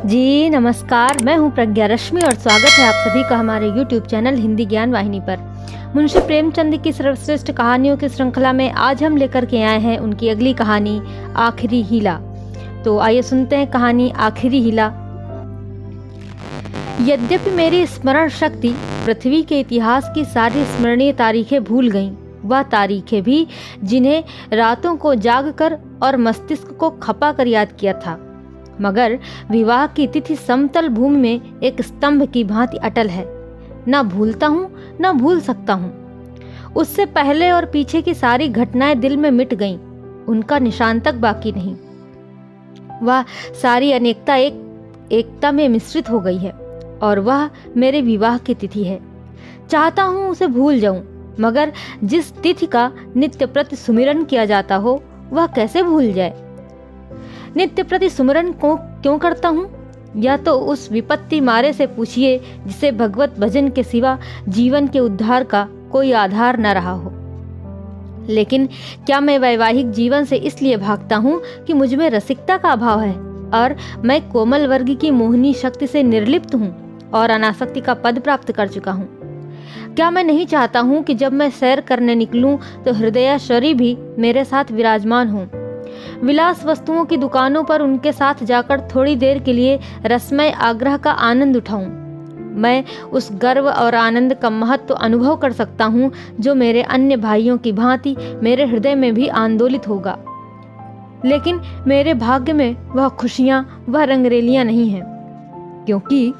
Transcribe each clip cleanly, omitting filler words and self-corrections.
जी नमस्कार, मैं हूं प्रज्ञा रश्मि और स्वागत है आप सभी का हमारे YouTube चैनल हिंदी ज्ञान वाहिनी पर। मुंशी प्रेमचंद की सर्वश्रेष्ठ कहानियों की श्रृंखला में आज हम लेकर के आए हैं उनकी अगली कहानी आखिरी हीला। तो आइए सुनते हैं कहानी आखिरी हीला। यद्यपि मेरी स्मरण शक्ति पृथ्वी के इतिहास की सारी स्मरणीय तारीखें भूल गईं, वह तारीखें भी जिन्हें रातों को जागकर और मस्तिष्क को खपा कर याद किया था, मगर विवाह की तिथि समतल भूमि में एक स्तंभ की भांति अटल है। ना भूलता हूँ ना भूल सकता हूँ। उससे पहले और पीछे की सारी घटनाएं दिल में मिट गईं, उनका निशान तक बाकी नहीं। वह सारी अनेकता एकता में मिश्रित हो गई है और वह मेरे विवाह की तिथि है। चाहता हूँ उसे भूल जाऊं, मगर जिस तिथि का नित्य प्रति सुमिरन किया जाता हो वह कैसे भूल जाए। नित्य प्रति सुमिरन को क्यों करता हूँ, या तो उस विपत्ति मारे से पूछिए जिसे भगवत भजन के सिवा जीवन के उद्धार का कोई आधार न रहा हो। लेकिन क्या मैं वैवाहिक जीवन से इसलिए भागता हूँ कि मुझ में रसिकता का अभाव है और मैं कोमल वर्ग की मोहिनी शक्ति से निर्लिप्त हूँ और अनासक्ति का पद प्राप्त कर चुका हूँ। क्या मैं नहीं चाहता हूँ कि जब मैं सैर करने निकलूं तो हृदयेश्वरी भी मेरे साथ विराजमान हो। विलास वस्तुओं की दुकानों पर उनके साथ जाकर थोड़ी देर के लिए रसमय आग्रह का आनंद उठाऊं। मैं उस गर्व और आनंद का महत्व अनुभव कर सकता हूं जो मेरे अन्य भाइयों की भांति मेरे हृदय में भी आंदोलित होगा। लेकिन मेरे भाग्य में वह खुशियां, वह रंगरेलियां नहीं हैं, क्योंकि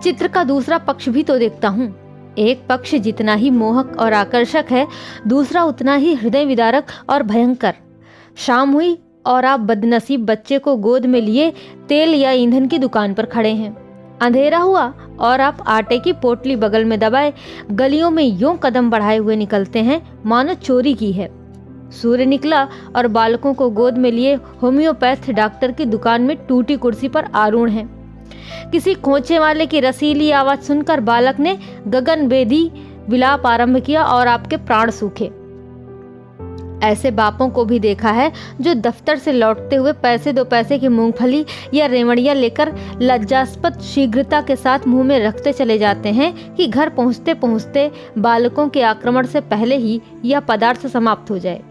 चित्र का दूसरा पक्ष भी तो देखता हूँ। एक पक्ष जितना ही मोहक और आकर्षक है, दूसरा उतना ही हृदय विदारक और भयंकर। शाम हुई और आप बदनसीब बच्चे को गोद में लिए तेल या ईंधन की दुकान पर खड़े हैं। अंधेरा हुआ और आप आटे की पोटली बगल में दबाए गलियों में यूं कदम बढ़ाए हुए निकलते हैं मानो चोरी की है। सूर्य निकला और बालकों को गोद में लिए होम्योपैथ डॉक्टर की दुकान में टूटी कुर्सी पर आरूढ़ हैं। किसी खोचे वाले की रसीली आवाज सुनकर बालक ने गगनभेदी विलाप आरंभ किया और आपके प्राण सूखे। ऐसे बापों को भी देखा है जो दफ्तर से लौटते हुए पैसे 2 पैसे की मूंगफली या रेवड़ियां लेकर लज्जास्पद शीघ्रता के साथ मुंह में रखते चले जाते हैं कि घर पहुंचते पहुंचते बालकों के आक्रमण से पहले ही यह पदार्थ समाप्त हो जाए।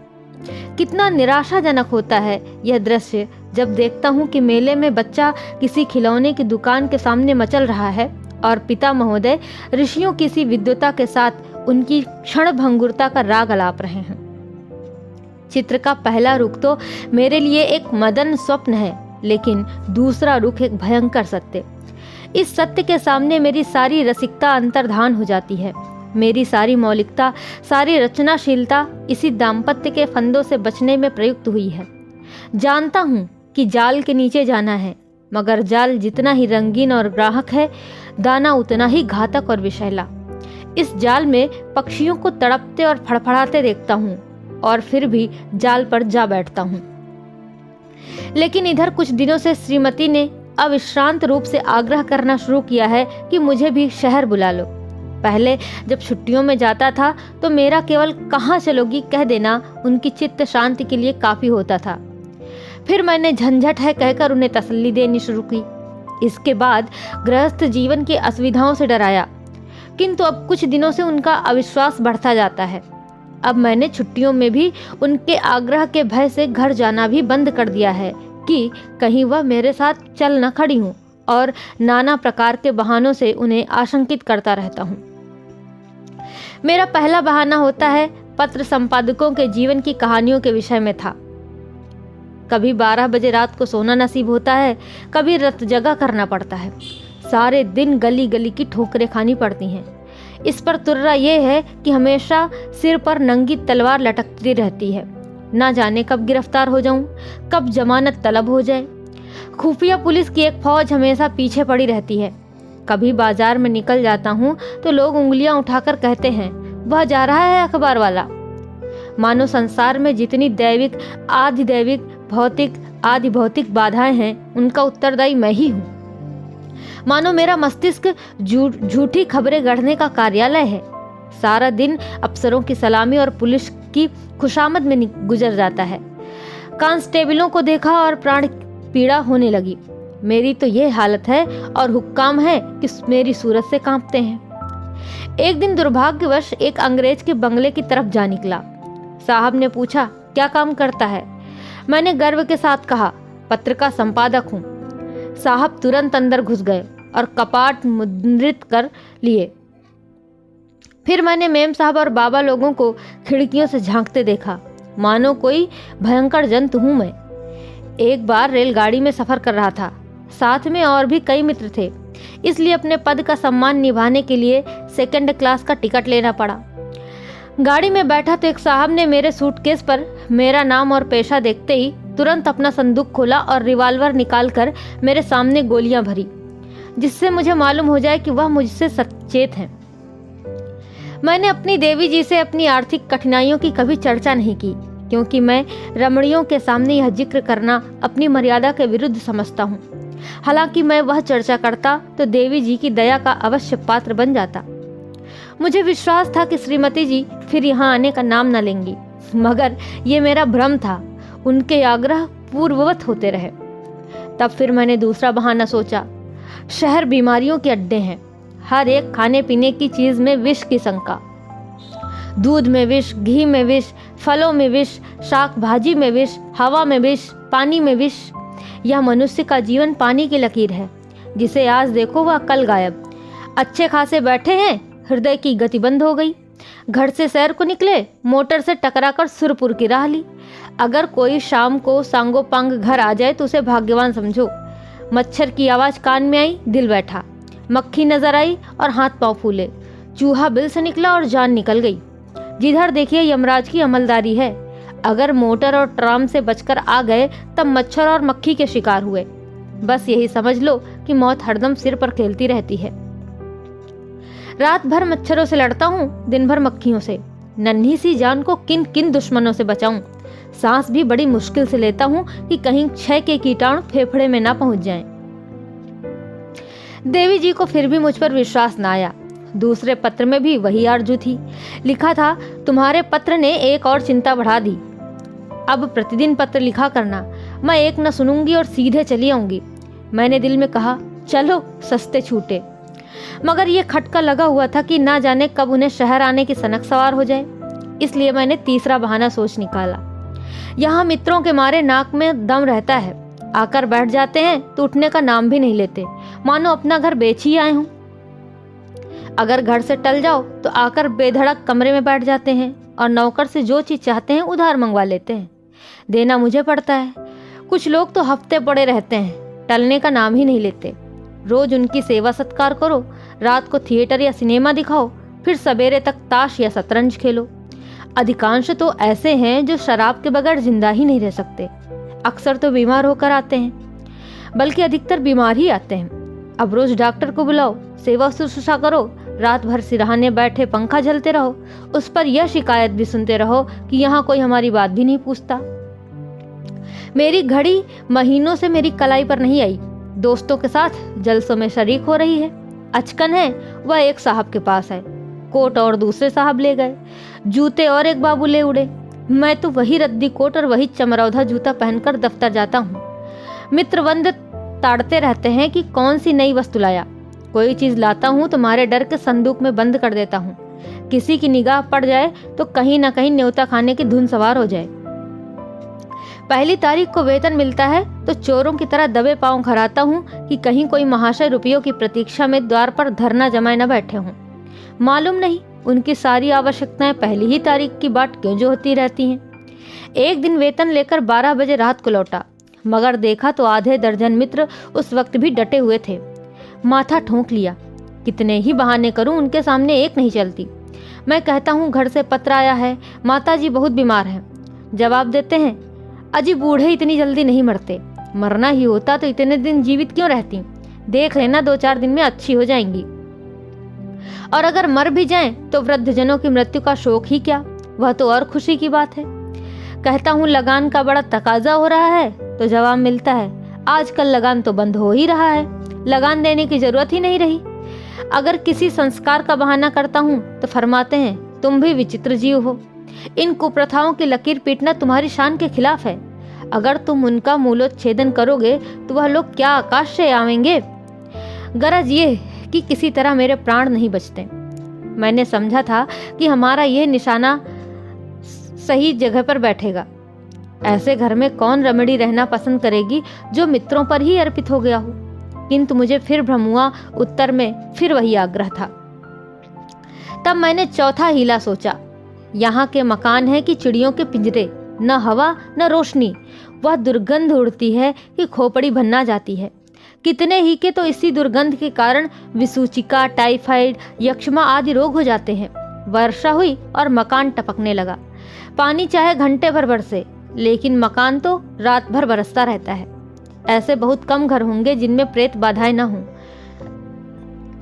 कितना निराशाजनक होता है यह दृश्य जब देखता हूँ कि मेले में बच्चा किसी खिलौने की दुकान के सामने मचल रहा है और पिता महोदय ऋषियों की सी विद्वता के साथ उनकी क्षण भंगुरता का राग अलाप रहे हैं। चित्र का पहला रुख तो मेरे लिए एक मदन स्वप्न है, लेकिन दूसरा रुख एक भयंकर सत्य। इस सत्य के सामने मेरी सारी रसिकता अंतर्धान हो जाती है। मेरी सारी मौलिकता, सारी रचनाशीलता इसी दाम्पत्य के फंदों से बचने में प्रयुक्त हुई है। जानता हूँ कि जाल के नीचे जाना है, मगर जाल जितना ही रंगीन और ग्राहक है, दाना उतना ही घातक और विषैला। इस जाल में पक्षियों को तड़पते और फड़फड़ाते देखता हूँ और फिर भी जाल पर जा बैठता हूँ। लेकिन इधर कुछ दिनों से श्रीमती ने अविश्रांत रूप से आग्रह करना शुरू किया है कि मुझे भी शहर बुला लो। पहले जब छुट्टियों में जाता था तो मेरा केवल कहाँ चलोगी कह देना उनकी चित्त शांति के लिए काफी होता था। फिर मैंने झंझट है कहकर उन्हें तसल्ली देनी शुरू की। इसके बाद गृहस्थ जीवन की असुविधाओं से डराया, किंतु अब कुछ दिनों से उनका अविश्वास बढ़ता जाता है। अब मैंने छुट्टियों में भी उनके आग्रह के भय से घर जाना भी बंद कर दिया है कि कहीं वह मेरे साथ चल न खड़ी हूँ, और नाना प्रकार के बहानों से उन्हें आशंकित करता रहता हूँ। मेरा पहला बहाना होता है पत्र संपादकों के जीवन की कहानियों के विषय में था। कभी 12 बजे रात को सोना नसीब होता है, कभी रत जगा करना पड़ता है। सारे दिन गली गली की ठोकरें खानी पड़ती हैं। इस पर तुर्रा ये है कि हमेशा सिर पर नंगी तलवार लटकती रहती है। ना जाने कब गिरफ्तार हो जाऊं, कब जमानत तलब हो जाए। खुफिया पुलिस की एक फौज हमेशा पीछे पड़ी रहती है। कभी बाजार में निकल जाता हूं तो लोग उंगलियां उठाकर कहते हैं, वह जा रहा है अखबार वाला। मानो संसार में जितनी दैविक, आधिदैविक, भौतिक, आदि भौतिक बाधाएं हैं, उनका उत्तरदायी मैं ही हूँ। मानो मेरा मस्तिष्क झूठी खबरें गढ़ने का कार्यालय है। सारा दिन अफसरों की सलामी और पुलिस की खुशामद में गुजर जाता है। कांस्टेबलों को देखा और प्राण पीड़ा होने लगी। मेरी तो ये हालत है और हुक्काम है कि मेरी सूरत से कांपते हैं। एक दिन दुर्भाग्यवश एक अंग्रेज के बंगले की तरफ जा निकला। साहब ने पूछा, क्या काम करता है? मैंने गर्व के साथ कहा, पत्र का संपादक हूँ। साहब तुरंत अंदर घुस गए और कपाट मुद्रित कर लिए। फिर मैंने मेम साहब और बाबा लोगों को खिड़कियों से झांकते देखा, मानो कोई भयंकर जंतु हूं मैं। एक बार रेलगाड़ी में सफर कर रहा था, साथ में और भी कई मित्र थे, इसलिए अपने पद का सम्मान निभाने के लिए सेकंड क्लास का टिकट लेना पड़ा। गाड़ी में बैठा तो एक साहब ने मेरे सूटकेस पर मेरा नाम और पेशा देखते ही तुरंत अपना संदूक खोला और रिवॉल्वर निकालकर मेरे सामने गोलियां भरी, जिससे मुझे मालूम हो जाए कि वह मुझसे सचेत हैं। मैंने अपनी देवी जी से अपनी आर्थिक कठिनाइयों की कभी चर्चा नहीं की, क्योंकि मैं रमणियों के सामने यह जिक्र करना अपनी मर्यादा के विरुद्ध समझता हूँ। हालांकि मैं वह चर्चा करता तो देवी जी की दया का अवश्य पात्र बन जाता। मुझे विश्वास था कि श्रीमती जी फिर यहाँ आने का नाम न लेंगी, मगर ये मेरा भ्रम था। उनके आग्रह पूर्ववत होते रहे। तब फिर मैंने दूसरा बहाना सोचा। शहर बीमारियों के अड्डे हैं, हर एक खाने पीने की चीज में विष की शंका। दूध में विष, घी में विष, फलों में विष, शाक भाजी में विष, हवा में विष, पानी में विष। यह मनुष्य का जीवन पानी की लकीर है, जिसे आज देखो वह कल गायब। अच्छे खासे बैठे हैं, हृदय की गति बंद हो गई। घर से सैर को निकले, मोटर से टकराकर सुरपुर की राह ली। अगर कोई शाम को सांगो पांग घर आ जाए तो उसे भाग्यवान समझो। मच्छर की आवाज कान में आई, दिल बैठा। मक्खी नजर आई और हाथ पांव फूले। चूहा बिल से निकला और जान निकल गई। जिधर देखिए यमराज की अमलदारी है। अगर मोटर और ट्राम से बचकर आ गए तब मच्छर और मक्खी के शिकार हुए। बस यही समझ लो कि मौत हरदम सिर पर खेलती रहती है। रात भर मच्छरों से लड़ता हूँ, दिन भर मक्खियों से। नन्ही सी जान को किन किन दुश्मनों से बचाऊं। सांस भी बड़ी मुश्किल से लेता हूँ कि कहीं क्षय के कीटाणु फेफड़े में ना पहुंच जाएं। देवी जी को फिर भी मुझ पर विश्वास न आया। दूसरे पत्र में भी वही आरजू थी। लिखा था, तुम्हारे पत्र ने एक और चिंता बढ़ा दी। अब प्रतिदिन पत्र लिखा करना। मैं एक न सुनूंगी और सीधे चली आऊंगी। मैंने दिल में कहा, चलो सस्ते छूटे। मगर यह खटका लगा हुआ था कि ना जाने कब उन्हें शहर आने की सनक सवार हो जाए। इसलिए मैंने तीसरा बहाना सोच निकाला। यहाँ मित्रों के मारे नाक में दम रहता है। आकर बैठ जाते हैं तो उठने का नाम भी नहीं लेते, मानो अपना घर बेच ही आए हों। अगर घर से टल जाओ तो आकर बेधड़क कमरे में बैठ जाते हैं और नौकर से जो चीज चाहते हैं उधार मंगवा लेते हैं। देना मुझे पड़ता है। कुछ लोग तो हफ्ते पड़े रहते हैं, टलने का नाम ही नहीं लेते। रोज उनकी सेवा सत्कार करो, रात को थिएटर या सिनेमा दिखाओ, फिर सवेरे तक ताश या शतरंज खेलो। अधिकांश तो ऐसे हैं जो शराब के बगैर जिंदा ही नहीं रह सकते। अक्सर तो बीमार होकर आते हैं, बल्कि अधिकतर बीमार ही आते हैं। अब रोज डॉक्टर को बुलाओ, सेवा शुश्रूषा करो, रात भर सिरहाने बैठे पंखा झलते रहो, उस पर यह शिकायत भी सुनते रहो कि यहाँ कोई हमारी बात भी नहीं पूछता। मेरी घड़ी महीनों से मेरी कलाई पर नहीं आई। दोस्तों के साथ जलसों में शरीक हो रही है। अचकन है, वह एक साहब के पास है। कोट और दूसरे साहब ले गए, जूते और एक बाबू ले उड़े। मैं तो वही रद्दी कोट और वही चमरौधा जूता पहनकर दफ्तर जाता हूँ। मित्रवंद ताड़ते रहते हैं कि कौन सी नई वस्तु लाया। कोई चीज लाता हूँ तो मारे डर के संदूक में बंद कर देता हूँ। किसी की निगाह पड़ जाए तो कहीं ना कहीं न्योता खाने की धुन सवार हो जाए। पहली तारीख को वेतन मिलता है तो चोरों की तरह दबे पांव खराता हूँ कि कहीं कोई महाशय रुपयों की प्रतीक्षा में द्वार पर धरना जमाए न बैठे हों। मालूम नहीं उनकी सारी आवश्यकताएं पहली ही तारीख की बाट क्यों जो होती रहती हैं। एक दिन वेतन लेकर 12 बजे रात को लौटा, मगर देखा तो आधे दर्जन मित्र उस वक्त भी डटे हुए थे। माथा ठोंक लिया। कितने ही बहाने करूं, उनके सामने एक नहीं चलती। मैं कहता हूं घर से पत्र आया है, माताजी बहुत बीमार हैं। जवाब देते हैं, अजी बूढ़े इतनी जल्दी नहीं मरते, मरना ही होता तो इतने दिन जीवित क्यों रहती, देख लेना 2-4 दिन में अच्छी हो जाएंगी। और अगर मर भी जाएं तो वृद्धजनों की मृत्यु का शोक ही क्या, वह तो और खुशी की बात है। कहता हूँ लगान का बड़ा तकाजा हो रहा है तो जवाब मिलता है, आजकल लगान तो बंद हो ही रहा है, लगान देने की जरूरत ही नहीं रही। अगर किसी संस्कार का बहाना करता हूँ तो फरमाते हैं, तुम भी विचित्र जीव हो, इन कुप्रथाओं की लकीर पीटना तुम्हारी शान के खिलाफ है। अगर तुम उनका मूलोच्छेदन करोगे तो वह लोग क्या आकाश से आवेंगे। गरज ये कि किसी तरह मेरे प्राण नहीं बचते। मैंने समझा था कि हमारा यह निशाना सही जगह पर बैठेगा। ऐसे घर में कौन रमणी रहना पसंद करेगी जो मित्रों पर ही अर्पित हो गया हो। किंतु मुझे फिर भ्रम हुआ। उत्तर में फिर वही आग्रह था। तब मैंने चौथा हीला सोचा। यहाँ के मकान है कि चिड़ियों के पिंजरे, न हवा न रोशनी। वह दुर्गंध उड़ती है कि खोपड़ी भन्ना जाती है। कितने ही के तो इसी दुर्गंध के कारण विसूचिका, टाइफाइड, यक्ष्मा आदि रोग हो जाते हैं। वर्षा हुई और मकान टपकने लगा। पानी चाहे घंटे भर बरसे, लेकिन मकान तो रात भर बरसता रहता है। ऐसे बहुत कम घर होंगे जिनमें प्रेत बाधाएं न हों।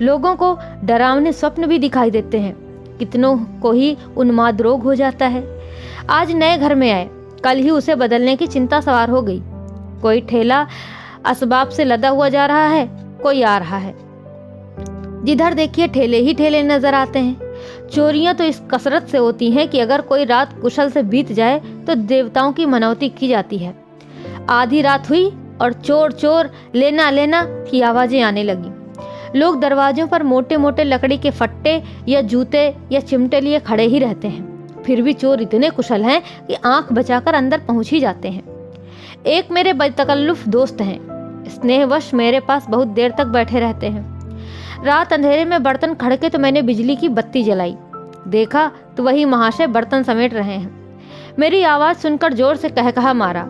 लोगों को डरावने स्वप्न भी दिखाई देते हैं। कितनों को ही उन्माद रोग हो जाता है। आज नए घर में आए, कल ही उसे बदलने की चिंता सवार हो गई। कोई ठेला असबाब से लदा हुआ जा रहा है, कोई आ रहा है। जिधर देखिए ठेले ही ठेले नजर आते हैं। चोरियां तो इस कसरत से होती हैं कि अगर कोई रात कुशल से बीत जाए तो देवताओं की मनौती की जाती है। आधी रात हुई और चोर चोर, लेना लेना की आवाजें आने लगी। लोग दरवाजों पर मोटे मोटे लकड़ी के फट्टे या जूते या चिमटे लिए खड़े ही रहते हैं। फिर भी चोर इतने कुशल हैं कि आंख बचाकर अंदर पहुंच ही जाते हैं। एक मेरे बदतकल्लुफ दोस्त हैं, स्नेहवश मेरे पास बहुत देर तक बैठे रहते हैं। रात अंधेरे में बर्तन खड़के तो मैंने बिजली की बत्ती जलाई। देखा तो वही महाशय बर्तन समेट रहे हैं। मेरी आवाज सुनकर जोर से कहकहा मारा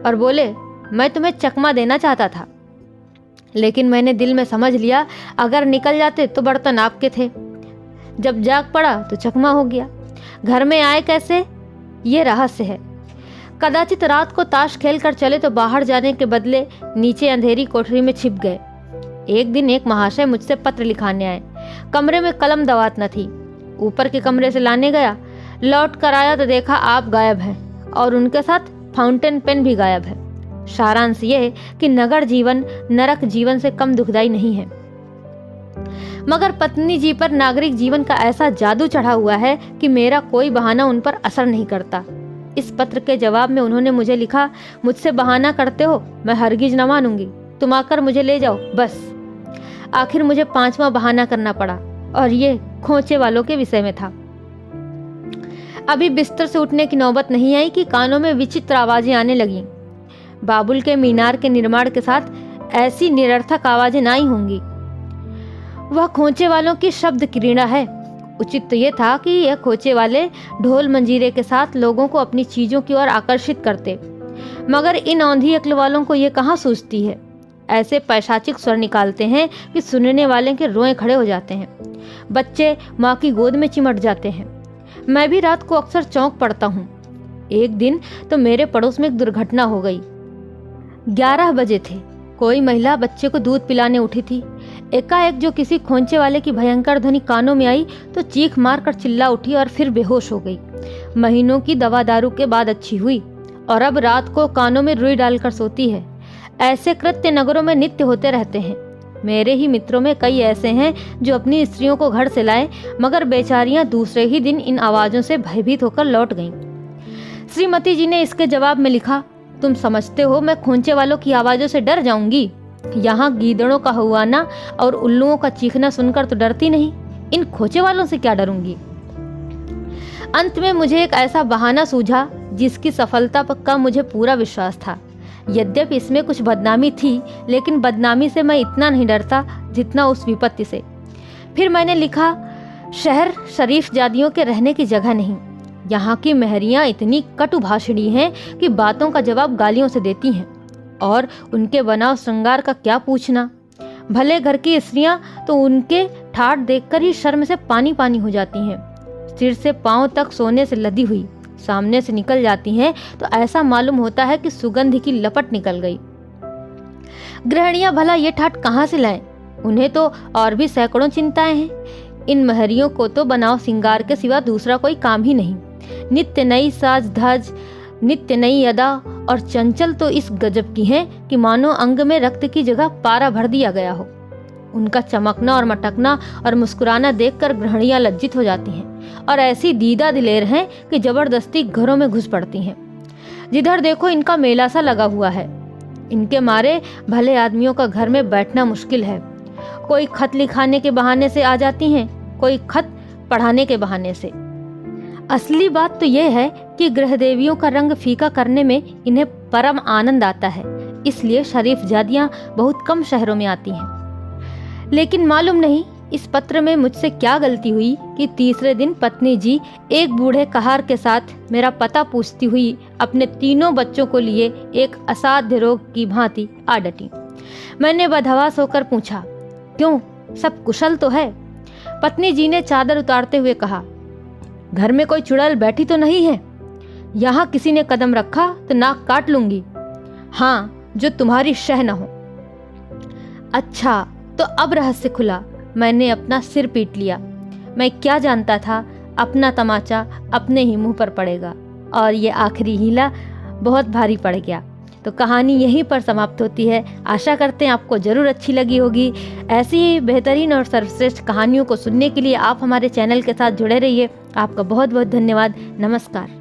और बोले, मैं तुम्हें चकमा देना चाहता था, लेकिन मैंने दिल में समझ लिया अगर निकल जाते तो बर्तन आपके थे। जब जाग पड़ा तो चकमा हो गया। घर में आए कैसे, ये रहस्य है। कदाचित रात को ताश खेल कर चले तो बाहर जाने के बदले नीचे अंधेरी कोठरी में छिप गए। एक दिन एक महाशय मुझसे पत्र लिखाने आए। कमरे में कलम दवात न थी। ऊपर के कमरे से लाने गया, लौट कर आया तो देखा आप गायब हैं और उनके साथ फाउंटेन पेन भी गायब है। सारांश ये कि नगर जीवन नरक जीवन से कम दुखदाई नहीं है, मगर पत्नी जी पर नागरिक जीवन का ऐसा जादू चढ़ा हुआ है कि मेरा कोई बहाना उन पर असर नहीं करता। इस पत्र के जवाब में उन्होंने मुझे लिखा, मुझसे बहाना करते हो, मैं हरगिज न मानूंगी, तुम आकर मुझे ले जाओ बस। आखिर मुझे 5वां बहाना करना पड़ा और ये खोचे वालों के विषय में था। अभी बिस्तर से उठने की नौबत नहीं आई कि कानों में विचित्र आवाजें आने लगीं। बाबुल के मीनार के निर्माण के साथ ऐसी निरर्थक आवाजें ना ही होंगी। वह खोचे वालों की शब्द क्रीड़ा है। उचित तो यह था कि यह खोचे वाले ढोल मंजीरे के साथ लोगों को अपनी चीजों की ओर आकर्षित करते, मगर इन औंधी अक्ल वालों को यह कहाँ सूझती है। ऐसे पैशाचिक स्वर निकालते हैं कि सुनने वाले के रोए खड़े हो जाते हैं। बच्चे माँ की गोद में चिमट जाते हैं। मैं भी रात को अक्सर चौंक पड़ता हूँ। एक दिन तो मेरे पड़ोस में एक दुर्घटना हो गई। 11 बजे थे। कोई महिला बच्चे को दूध पिलाने उठी थी। एकाएक जो किसी खोंचे वाले की भयंकर ध्वनि कानों में आई तो चीख मारकर चिल्ला उठी और फिर बेहोश हो गई। महीनों की दवा दारू के बाद अच्छी हुई और अब रात को कानों में रुई डालकर सोती है। ऐसे कृत्य नगरों में नित्य होते रहते हैं। मेरे ही मित्रों में कई ऐसे हैं जो अपनी स्त्रियों को घर से लाए, मगर बेचारियां दूसरे ही दिन इन आवाजों से भयभीत होकर लौट गईं। श्रीमती जी ने इसके जवाब में लिखा, तुम समझते हो मैं खोंचे वालों की आवाजों से डर जाऊंगी? यहाँ गीदड़ों का हुआना और उल्लुओं का चीखना सुनकर तो डरती नहीं, इन खोचे वालों से क्या डरूंगी। अंत में मुझे एक ऐसा बहाना सूझा जिसकी सफलता का मुझे पूरा विश्वास था। यद्यपि इसमें कुछ बदनामी थी, लेकिन बदनामी से मैं इतना नहीं डरता जितना उस विपत्ति से। फिर मैंने लिखा, शहर शरीफ जादियों के रहने की जगह नहीं। यहाँ की महरियाँ इतनी कटुभाषिणी हैं कि बातों का जवाब गालियों से देती हैं, और उनके बनाव श्रृंगार का क्या पूछना। भले घर की स्त्रियां तो उनके ठाठ देखकर ही शर्म से पानी पानी हो जाती हैं। सिर से पांव तक सोने से लदी हुई सामने से निकल जाती हैं तो ऐसा मालूम होता है कि सुगंध की लपट निकल गई। गृहिणियां भला ये ठाठ कहाँ से लाएं? उन्हें तो और भी सैकड़ों चिंताएं हैं। इन महरियों को तो बनाव सिंगार के सिवा दूसरा कोई काम ही नहीं। नित्य नई साज धज, नित्य नई अदा, और चंचल तो इस गजब की हैं कि मानो अंग में रक्त की जगह पारा भर दिया गया हो। उनका चमकना और मटकना और मुस्कुराना देखकर गृहिणियां लज्जित हो जाती हैं और ऐसी दीदा दिलेर हैं कि जबरदस्ती घरों में घुस पड़ती हैं। जिधर देखो इनका मेला सा लगा हुआ है। इनके मारे भले आदमियों का घर में बैठना मुश्किल है। कोई खत लिखाने के बहाने से आ जाती हैं, कोई खत पढ़ाने के बहाने से। असली बात तो यह है कि गृह देवियों का रंग फीका करने में इन्हें परम आनंद आता है, इसलिए शरीफ जादियां बहुत कम शहरों में आती हैं। लेकिन मालूम नहीं इस पत्र में मुझसे क्या गलती हुई कि तीसरे दिन पत्नी जी एक बूढ़े कहार के साथ मेरा पता पूछती हुई अपने तीनों बच्चों को लिए एक असाध्य रोग की भांति आ डटी। मैंने बदहवास होकर पूछा, क्यों, सब कुशल तो है? पत्नी जी ने चादर उतारते हुए कहा, घर में कोई चुड़ैल बैठी तो नहीं है? यहाँ किसी ने कदम रखा तो नाक काट लूंगी। हाँ, जो तुम्हारी शह न हो। अच्छा, तो अब रहस्य खुला। मैंने अपना सिर पीट लिया। मैं क्या जानता था अपना तमाचा अपने ही मुंह पर पड़ेगा, और ये आखिरी हीला बहुत भारी पड़ गया। तो कहानी यहीं पर समाप्त होती है। आशा करते हैं आपको ज़रूर अच्छी लगी होगी। ऐसी ही बेहतरीन और सर्वश्रेष्ठ कहानियों को सुनने के लिए आप हमारे चैनल के साथ जुड़े रहिए। आपका बहुत बहुत धन्यवाद। नमस्कार।